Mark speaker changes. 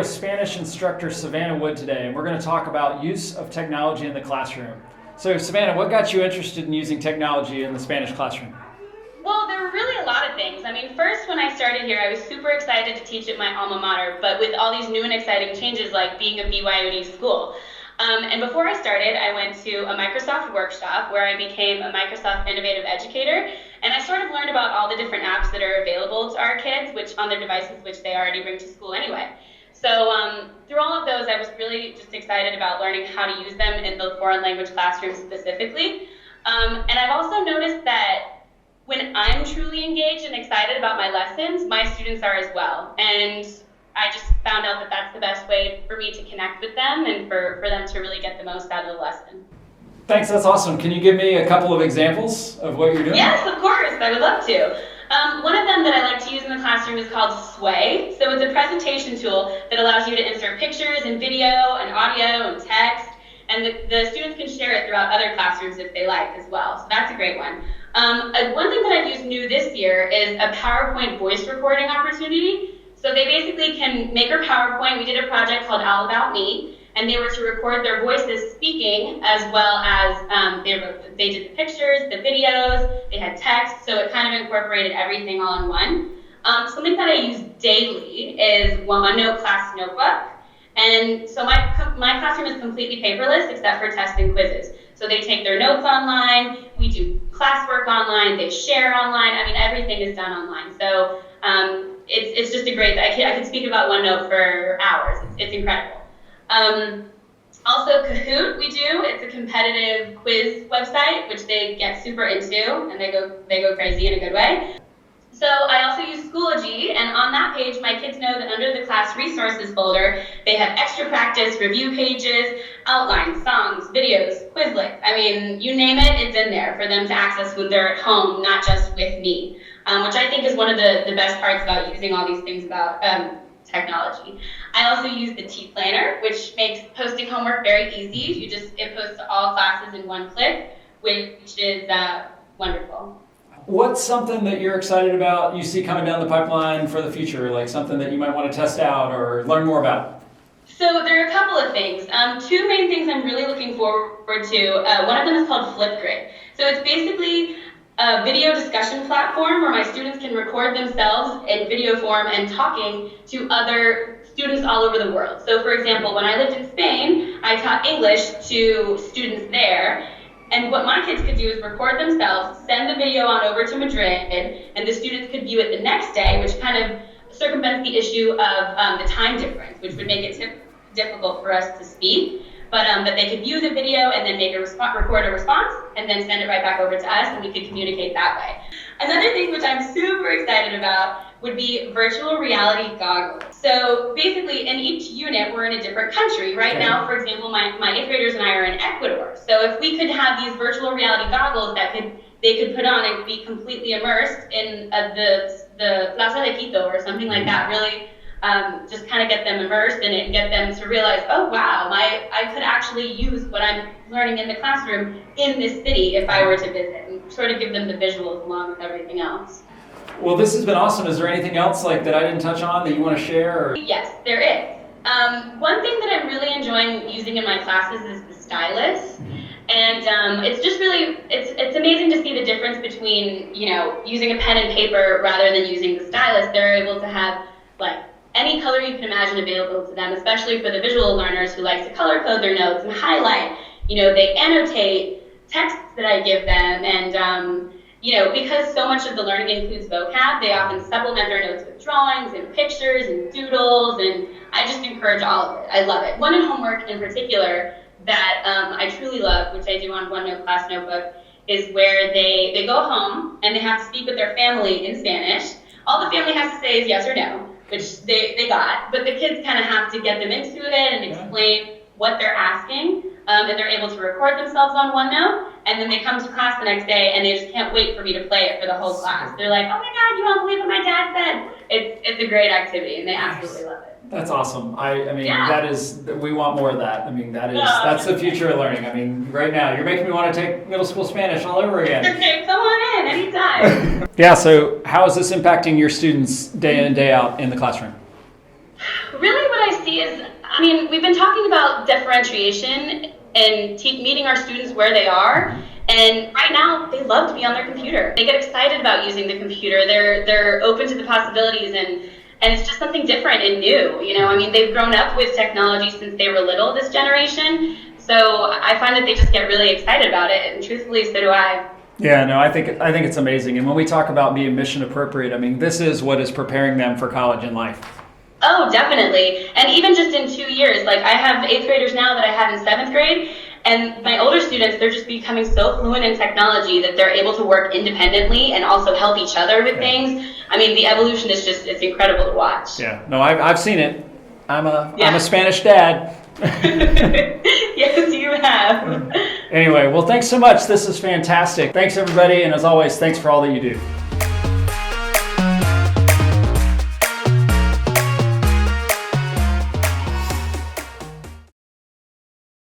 Speaker 1: with Spanish instructor Savannah Wood today, and we're going to talk about use of technology in the classroom. So Savannah, what got you interested in using technology in the Spanish classroom?
Speaker 2: Well, there were really a lot of things. I mean, first, when I started here, I was super excited to teach at my alma mater, but with all these new and exciting changes like being a BYOD school. And before I started, I went to a Microsoft workshop where I became a Microsoft Innovative Educator, and I sort of learned about all the different apps that are available to our kids, which on their devices, which they already bring to school anyway. So through all of those, I was really just excited about learning how to use them in the foreign language classroom specifically. And I've also noticed that when I'm truly engaged and excited about my lessons, my students are as well. And I just found out that that's the best way for me to connect with them and for them to really get the most out of the lesson.
Speaker 1: Thanks, that's awesome. Can you give me a couple of examples of what you're doing?
Speaker 2: Yes, of course, I would love to. One of them that I like to use in the classroom is called Sway. So it's a presentation tool that allows you to insert pictures and video and audio and text, and the students can share it throughout other classrooms if they like as well. So that's a great one. One thing that I've used new this year is a PowerPoint voice recording opportunity. So they basically can make a PowerPoint. We did a project called All About Me, and they were to record their voices speaking as well as they did the pictures, the videos, they had text, so it kind of incorporated everything all in one. Something that I use daily is OneNote class notebook. And so my classroom is completely paperless except for tests and quizzes. So they take their notes online, we do classwork online, they share online. I mean, everything is done online. So it's just a great, I could speak about OneNote for hours. It's incredible. Also Kahoot we do. It's a competitive quiz website, which they get super into, and they go crazy in a good way. So I also use Schoology, and on that page, my kids know that under the class resources folder, they have extra practice, review pages, outlines, songs, videos, Quizlets. I mean, you name it, it's in there for them to access when they're at home, not just with me, which I think is one of the best parts about using all these things about technology. I also use the T-Planner, which makes posting homework very easy. It posts to all classes in one click, which is wonderful.
Speaker 1: What's something that you're excited about, you see coming down the pipeline for the future, like something that you might want to test out or learn more about?
Speaker 2: So there are a couple of things. Two main things I'm really looking forward to. One of them is called Flipgrid. So it's basically a video discussion platform where my students can record themselves in video form and talking to other students all over the world. So for example, when I lived in Spain, I taught English to students there. And what my kids could do is record themselves, send the video on over to Madrid, and the students could view it the next day, which kind of circumvents the issue of the time difference, which would make it difficult for us to speak. But they could view the video and then record a response, and then send it right back over to us, and we could communicate that way. Another thing which I'm super excited about would be virtual reality goggles. So basically, in each unit, we're in a different country. Right now, for example, my 8th graders and I are in Ecuador. So if we could have these virtual reality goggles that they could put on and be completely immersed in the Plaza de Quito or something like that, really just kind of get them immersed and get them to realize, oh wow, I could actually use what I'm learning in the classroom in this city if I were to visit, and sort of give them the visuals along with everything else.
Speaker 1: Well, this has been awesome. Is there anything else that I didn't touch on that you want to share? Or?
Speaker 2: Yes, there is. One thing that I'm really enjoying using in my classes is the stylus. And it's just really, it's amazing to see the difference between, using a pen and paper rather than using the stylus. They're able to have any color you can imagine available to them, especially for the visual learners who like to color code their notes and highlight. They annotate texts that I give them, and because so much of the learning includes vocab, they often supplement their notes with drawings and pictures and doodles, and I just encourage all of it. I love it. One in homework in particular that I truly love, which I do on OneNote class notebook, is where they go home and they have to speak with their family in Spanish. All the family has to say is yes or no, which they got, but the kids kind of have to get them into it and explain what they're asking, and they're able to record themselves on OneNote, and then they come to class the next day and they just can't wait for me to play it for the whole class. They're like, oh my God, you won't believe what my dad said. It's a great activity and they absolutely love it.
Speaker 1: That's awesome. I mean, we want more of that. I mean, that's the future of learning. I mean, right now, you're making me want to take middle school Spanish all over again.
Speaker 2: Okay, come on in, anytime.
Speaker 1: Yeah, so how is this impacting your students day in and day out in the classroom?
Speaker 2: Really what I I see is, I mean, we've been talking about differentiation and meeting our students where they are. And right now, they love to be on their computer. They get excited about using the computer. They're open to the possibilities, and it's just something different and new. You know, I mean, they've grown up with technology since they were little, this generation. So I find that they just get really excited about it, and truthfully, so do I.
Speaker 1: Yeah, no, I think it's amazing. And when we talk about being mission appropriate, I mean, this is what is preparing them for college and life.
Speaker 2: Oh, definitely. And even just in 2 years, like I have 8th graders now that I had in 7th grade, and my older students, they're just becoming so fluent in technology that they're able to work independently and also help each other with things. I mean, the evolution is just, it's incredible to watch.
Speaker 1: Yeah, no, I've seen it. I'm a Spanish dad.
Speaker 2: Yes, you have.
Speaker 1: Anyway, well, thanks so much. This is fantastic. Thanks, everybody. And as always, thanks for all that you do.